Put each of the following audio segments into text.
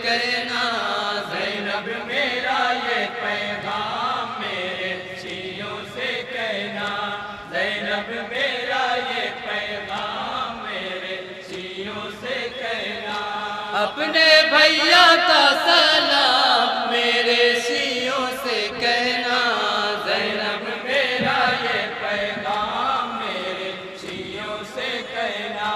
कहना, ज़ैनब मेरा ये पैगाम मेरे शियों से कहना, ज़ैनब मेरा ये पैगाम मेरे शियों से कहना। अपने भैया का सलाम मेरे शियों से कहना, ज़ैनब मेरा ये पैगाम मेरे शियों से कहना,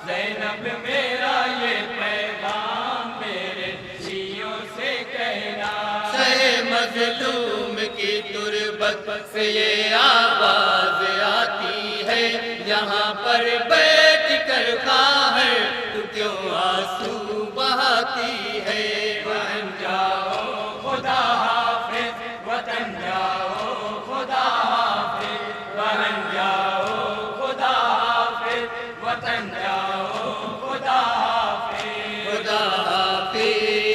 ज़ैनब मेरा ये पैगाम मेरे शियों से कहना। सहे मज़लूम की तुरबत से ये आवाज़ आती है, यहाँ पर बैठ कर ख़ाहर तू क्यों आंसू बहाती है। वतन जाओ खुदा हाफ़िज़, वतन जाओ खुदा हाफ़िज़, वतन जाओ खुदा हाफ़िज़, वतन जाओ खुदा हाफ़िज़। खुदा हाफ़िज़,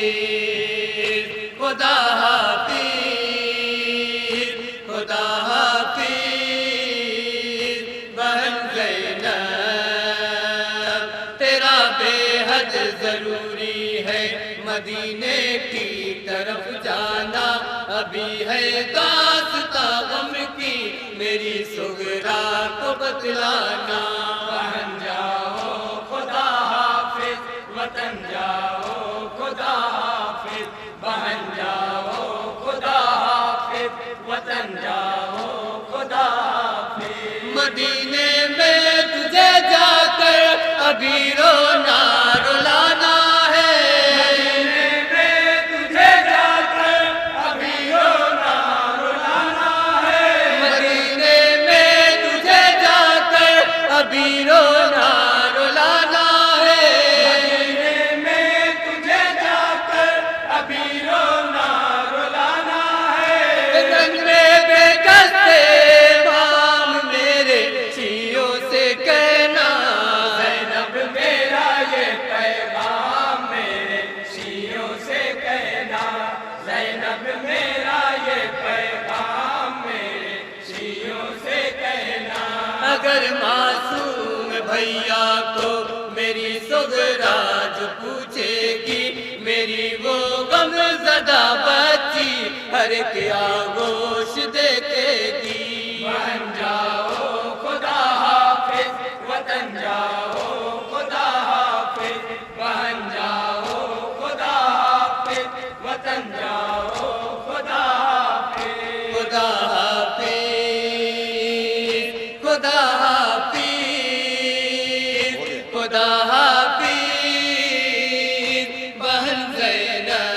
खुदा हाफ़िज़, खुदा हाफ़िज़। बहन ज़ैनब तेरा बेहद ज़रूरी है, मदीने की तरफ जाना अभी है दास्तां गम की, मेरी सुगरा को बतलाना। बहन जाओ खुदा हाफ़िज़, वतन जाओ खुदा हाफ़िज़, बहन जाओ खुदा हाफ़िज़, वतन जाओ खुदा हाफ़िज़। मदीने में तुझे जाकर अभी रोना रुलाना है, मदीने में तुझे जाकर अभी रोना रुलाना है, मदीने में तुझे जाकर अभी रोना रुलाना है, मदीने में तुझे जाकर अभी रोना रुलाना है। रंग में बेकस्ते माम मेरे शियों से कहना, ज़ैनब मेरा ये पैगाम मेरे शियों से कहना, ज़ैनब मेरा ये पैगाम मेरे शियों से कहना। अगर मासूम भैया को मेरी सुगराज पूछेगी, मेरी वो गमज़दा बच्ची हर एक आगोश देखेगी। बन जाओ खुदा हाफ़िज़, वतन जाओ खुदा हाफ़िज़, बन जाओ खुदा हाफ़िज़, वतन जाओ खुदा हाफ़िज़। खुदा हाफ़िज़, खुदा हाफ़िज़, खुदा हाफ़िज़। बहन ज़ैनब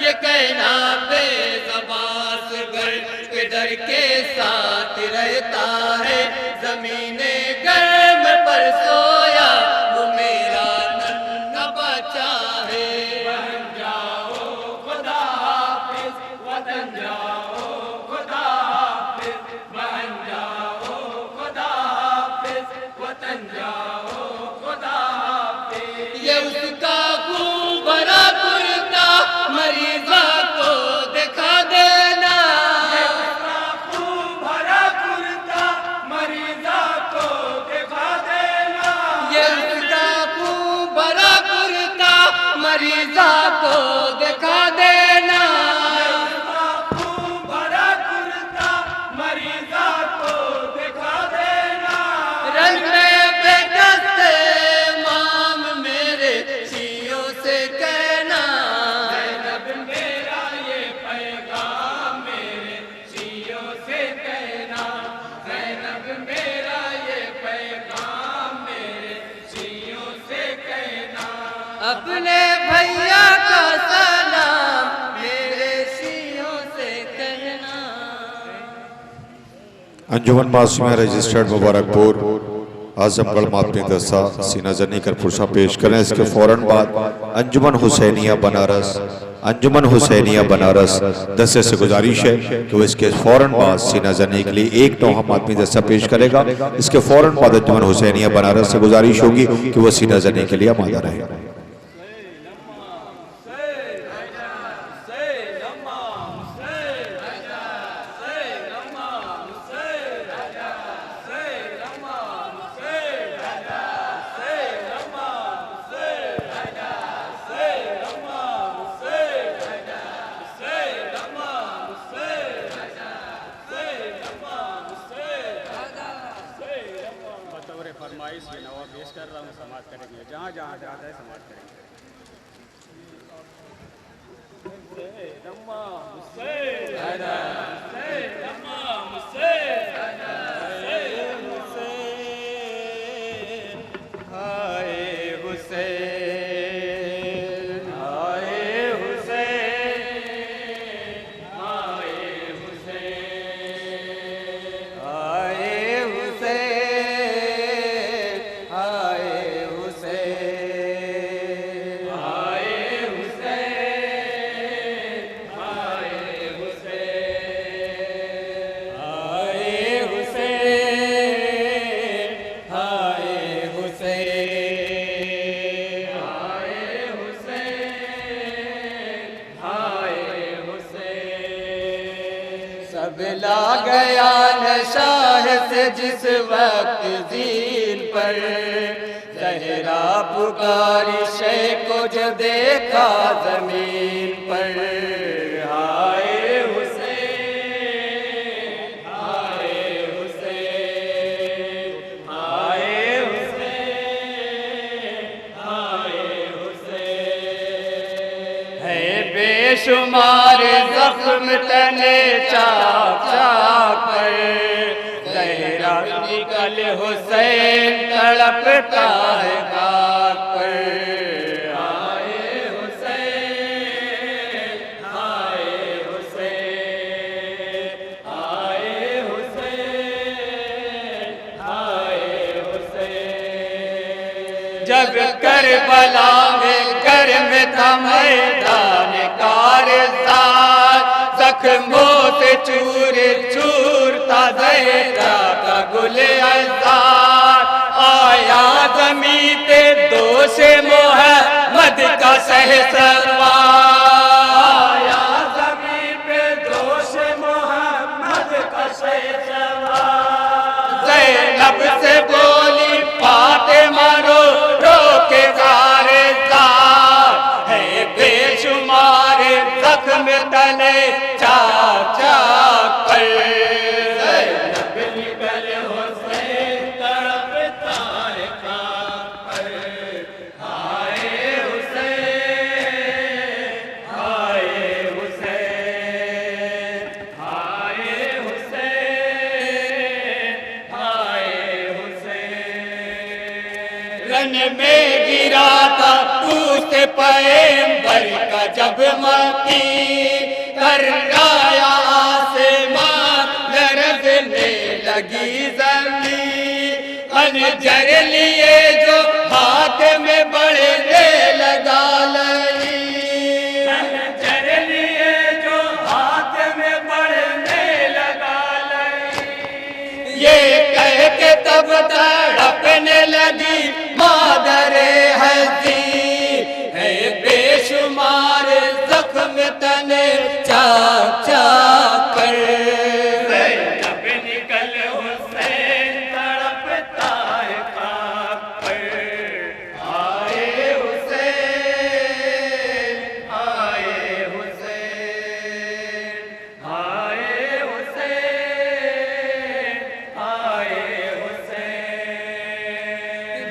ये कहना बेज़बान से डर के साथ रहता है, ज़मीने गर्म पर सोया वो मेरा नन्हा बच्चा है। बन जाओ खुदा हाफ़िज़, वतन जाओ खुदा हाफ़िज़, बन जाओ खुदा हाफ़िज़, वतन जाओ खुदा हाफ़िज़। ये उसका खूब भरा कुर्ता मरीज़ा को दिखा देना, ये उसका खूब भरा कुर्ता मरीज़ा को दिखा देना, ये उसका खूब भरा कुर्ता मरीज़ा को दिखा देना, ये उसका खूब भरा कुर्ता मरीज़ा को दिखा देना। रंग में बेकस्ते माम मेरे शियों से कहना, ज़ैनब मेरा ये पैगाम मेरे शियों से कहना, ज़ैनब मेरा ये पैगाम मेरे शियों से कहना। अपने भैया का सलाम मेरे शियों से कहना। अंजुमन मासूमिया रजिस्टर्ड मुबारकपुर आजमगढ़ मातमी दस्ता सीना जनी कर पुरसा पेश करें। इसके फौरन बाद अंजुमन हुसैनिया बनारस, अंजुमन हुसैनिया बनारस दस्ते से गुजारिश है कि वो इसके फौरन बाद सीना जनी के लिए एक नौहा मातमी दस्ता पेश करेगा। इसके फौरन बाद अंजुमन हुसैनिया बनारस से गुजारिश होगी कि वो सीना जनी के लिए आमादा रहे। सबला गया नशा है से जिस वक्त जीन पर, जहरा पुकारी शे को जो देखा जमीन पर। हाय हुसैन, हाय हुसैन, हाय हुसैन, हाय हुसैन। है बेशुमार जख्म तने चाक चाक पर, जहरा निकल हुसैन तड़पता है खाक पर। हाय हुसैन, हाय हुसैन, हाय हुसैन, हाय हुसैन। जब करबला में गर्म था मैदान कारज़ात, जख्मों से चूर चूर था ज़हरा का गुल अज़ार। आया ज़मीं पे दोष मोहम्मद का शहसवार, आया ज़मीं पे दोष मोहम्मद का शहसवार। ज़ैनब से बोली फातिमा रो रो के ज़ार, है बेशुमार जख्म तले चाक चाक पर। ज़ैनब निकल हुसैन तड़पता है खाक पर। हाय हुसैन, हाय हुसैन, हाय हुसैन, हाय हुसैन। रन में गिरा था पूछ पैगंबर का जब मकी, कर आया आसमान लरज़ने लगी ज़मीन। खंजर लिए जो हाथ में बढ़ने लगा लई, खंजर लिए जो हाथ में बढ़ने लगा लई। ये कह के तब तड़पने लगी मादरे हसी, है बेशुमार जख्म तने चाक चाक पर। ज़ैनब निकल हुसैन तड़पता है खाक पर। हाय हुसैन, हाय हुसैन, हाय हुसैन, हाय हुसैन।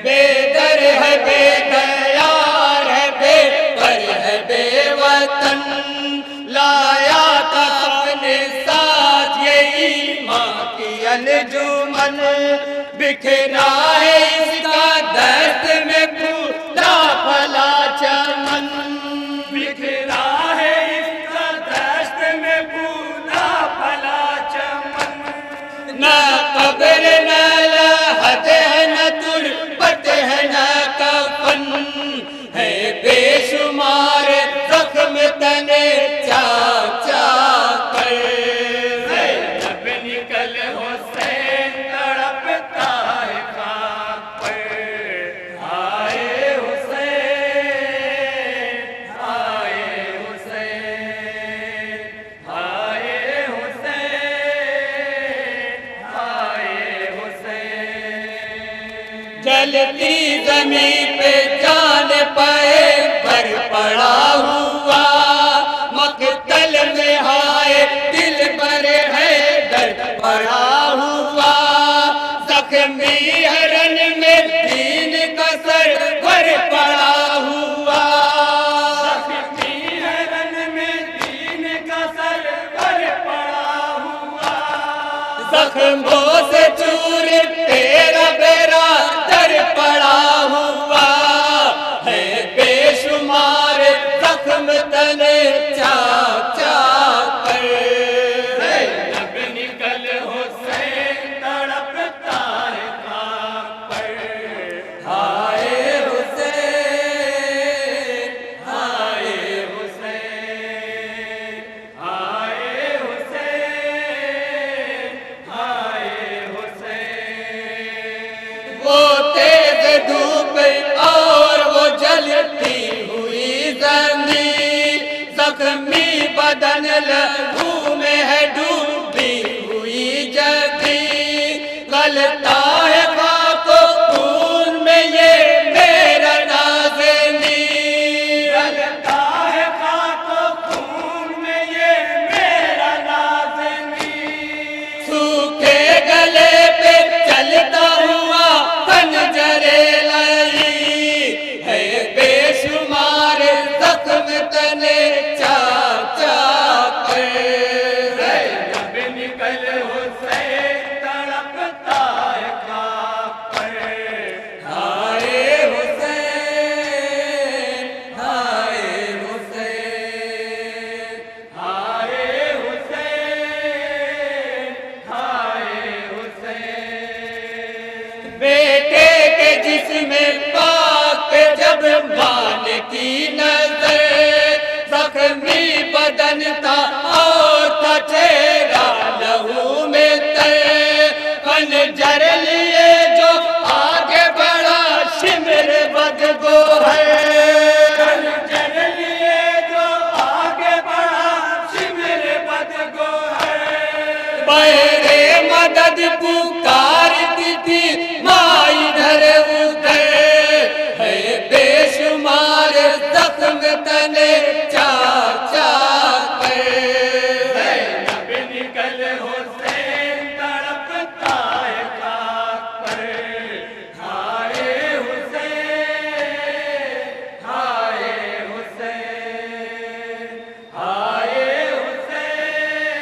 बेदर है बेदयार है बेपर है बेवतन, लाया था अपने साथ यही माँ की अंजुमन। बिखरा है इसका दर्द में फूला फला चमन, बिखरा है इसका दर्द में फूला फला चमन। न कब्र न लहद है न तुरबत है न कफन, है बेशुमार जख्म तने चाक चाक पर। ज़ैनब निकल हुसैन तड़पता है खाक पर। हाय हुसैन, हाय हुसैन, हाय हुसैन, हाय हुसैन। जलती ज़मीं पे जान पाए पर पड़ा हुआ, मक़तल में हाय दिल बरे है दर्द पड़ा हुआ। ज़ख्मी हरन में दीन का सर पर पड़ा हुआ, ज़ख्मी हरन में जख्मों से चूर तेरा बेरा दर पड़ा हुआ है, बेशुमार जख्म तने चाक चाक कर। जब निकल हुसैन तड़पता है खाक पर, हाय हुसैन, हाय हुसैन, हाय हुसैन, हाय हुसैन। वो तेज धूप और वो जलती हुई ज़मीन, ज़ख्मी बदन लहू में है डूबी हुई जबीन। गलता है खाक खून में ये मेरा नाज़नीन, गलता है खाक खून में ये मेरा नाज़नीन। सूखे गले पे चलता हुआ खंजरे लई है, बेशुमार जख्म तने चाक चाक कर। जब निकल हुसैन तड़पता है खाक पर, हाय हुसैन, हाय हुसैन, हाय हुसैन, हाय हुसैन। बेटे के जिस्म पाक पे जब मान की नजर, जख्मी बदन था और था चेहरा लहू में तर। खंजर लिए जो आगे बढ़ा शिमर बदगो है, खंजर लिए जो आगे बढ़ा शिमर बदगो है। बहरे मदद पुकारती थी माँ इधर उधर है, बेशुमार जख्म तने चाक चाक कर। जब निकल हुसैन तड़पता है खाक पर, हाय हुसैन, हाय हुसैन, हाय हुसैन,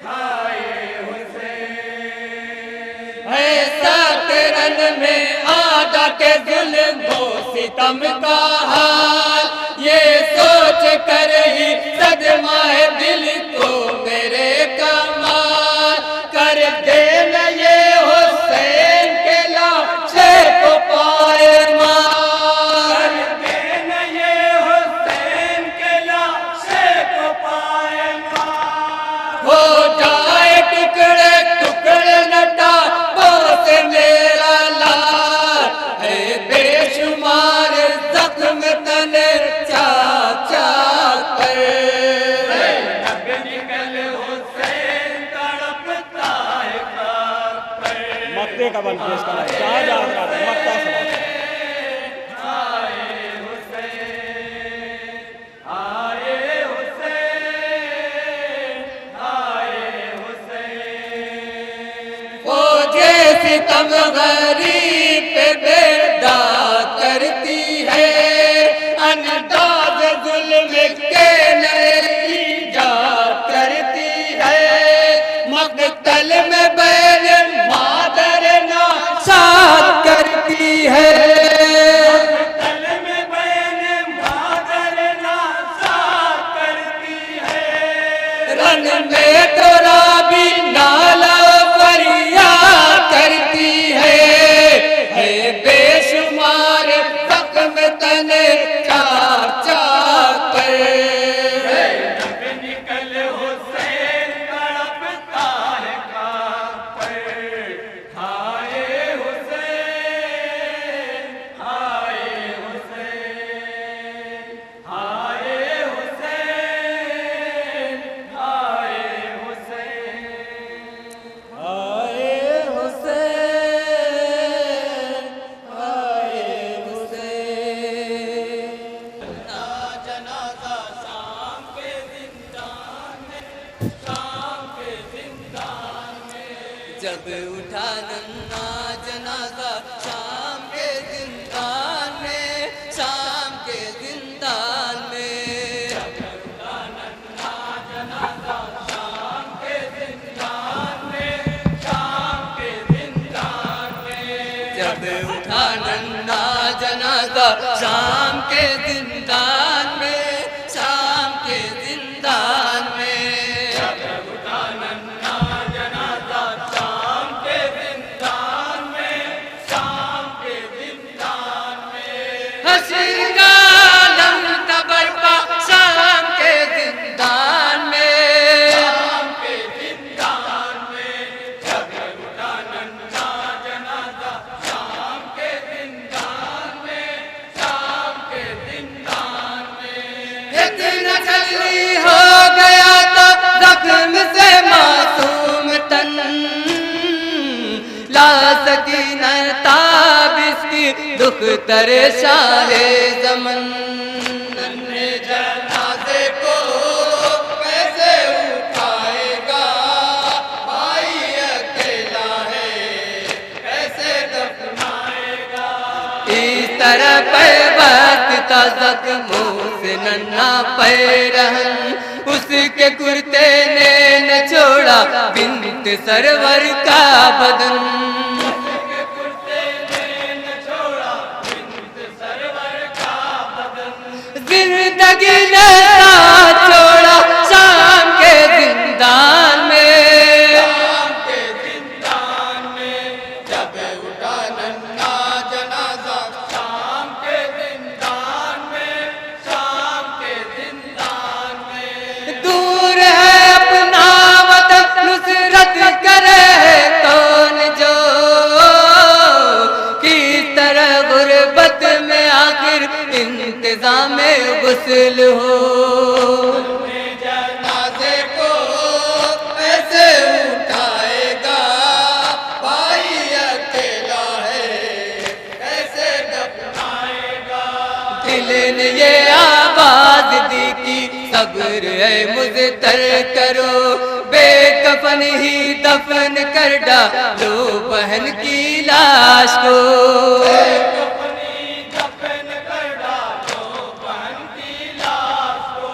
हाय हुसैन। ऐसा करन में आदा के जुल्म सितम का हाल, ये सोच कर ही सदमा है दिल को मेरे कमाल। कर देना ये हुसैन के लाशे को पाए मार, कर देना ये हुसैन के लाशे को पाए मार। हो जाए टुकड़े टुकड़े नटा से मेरा लाल है, बेशुमार जख्म तने चाक चाक कर। जब निकल हुसैन तड़पता है खाक पर, मक्ते का बन पेश करा चाह जा रहा था मक्ता सुना। हाय हुसैन, हाय हुसैन, हाय हुसैन। ओ जैसी तम गरीब पे बेदात करती है, अंदाज जुल्म के नए ईजाद करती है। मक्तल में बैन मादर नाशाद करती है, मक्तल में बैन मादर नाशाद करती है। रन में तो राबी नाला फरियाद करती है बेशुमार जख्म तने चाक चाक पर। जब निकल हुसैन तड़पता है खाक पर, हाय हुसैन, हाय हुसैन, हाय हुसैन, हाय हुसैन, हाय हुसैन, हाय हुसैन। जनाजा शाम के जिंदान में, शाम के जिंदान में। जब उठा नन्ना जनाजा शाम के जिंदान में, शाम के जिंदान में। जब उठा नन्ना जनाजा शाम के जिंदान में, शाम के जिंदान में, शाम के जिंदान में। उठा नन्हा जनाजा शाम के जिंदान में, शाम के जिंदान में। हश्र का आलम था बरपा शाम के जिंदान में, शाम के जिंदान में। जब उठा नन्हा जनाजा शाम के जिंदान में, शाम के जिंदान में। इतना जल्दी हो गया था जख्म से मासूम तन, ला सकी न ताब इसकी दुख तरे शाहे ज़मन। नन्हे जनाजे को कैसे उठाएगा भाई अकेला है, कैसे दफनाएगा। इस तरह पैबंदता जख्मों से नन्हा पैरहन, उसके कुर्ते ने न छोड़ा बिन्त सरवर का बदन। उसके कुर्ते ने न छोड़ा बिन्त सरवर का बदन। जिंदगी ने साथ छोड़ा शाम के जिंदान में, शाम के जिंदान में। जब उठा नन्हा जनाजा शाम के जिंदान में, शाम के जिंदान में। दूर है अपना वतन नुसरत करे कौन जो, किस तरह गुर्बत में आखिर इंतजाम गुस्ल हो। अपने जनाजे को कैसे उठाएगा भाई अकेला है, कैसे दफनाएगा। दिल ने ये आवाज दी कि सब्र है मुझतर करो, बेकफन ही दफन कर डालो बहन की लाश को। अपनी दफन कर डालो बहन की लाश को।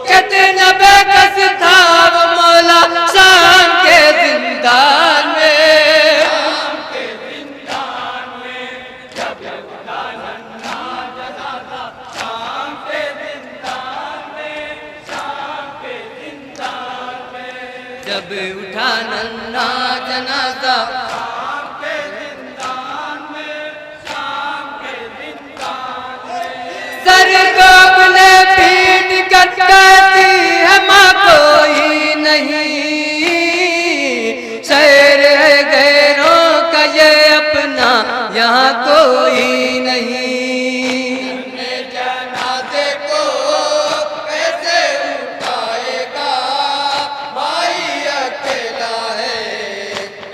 कितना बेकस था वो मौला शाम के जिंदान में, शाम के जिंदान में। जब उठा नन्हा जनाजा शाम के जिंदान में, शाम के जिंदान में। जब उठा नन्हा जनाजा शाम के जिंदान में, शाम के जिंदान में। सर को अपने पीट कर कहती है माँ कोई नहीं, शहर है गैरों का ये अपना यहाँ कोई नहीं। अपने जनाजे को कैसे उठाएगा भाई अकेला है,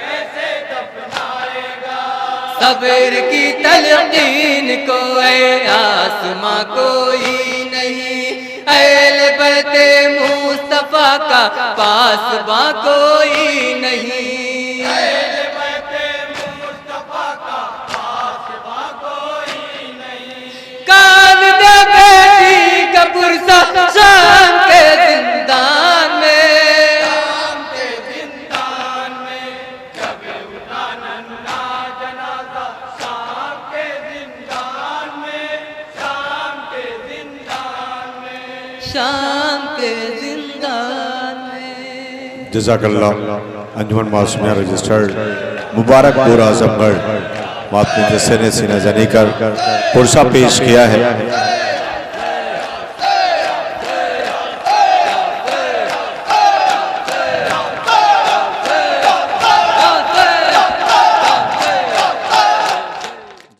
कैसे दफनाएगा। सब्र की तलकीन को ऐ आसमां कोई नहीं, ऐल बते मुस्तफा का पासबा कोई नहीं। अहले बैते मुस्तफा का पासबा कोई नहीं। कान दे बेटी का पुरसा शाम के जिंदान में, शाम के जिंदान में। जब उठा नन्हा जनाजा शाम के जिंदान में, शाम के जिंदान में। शाम के जिंदान में। जज़ाकल्लाह। अंजुमन मासूमिया रजिस्टर्ड मुबारकपुर आजमगढ़ मातमी ने सीना जनी कर पुरसा पेश किया है।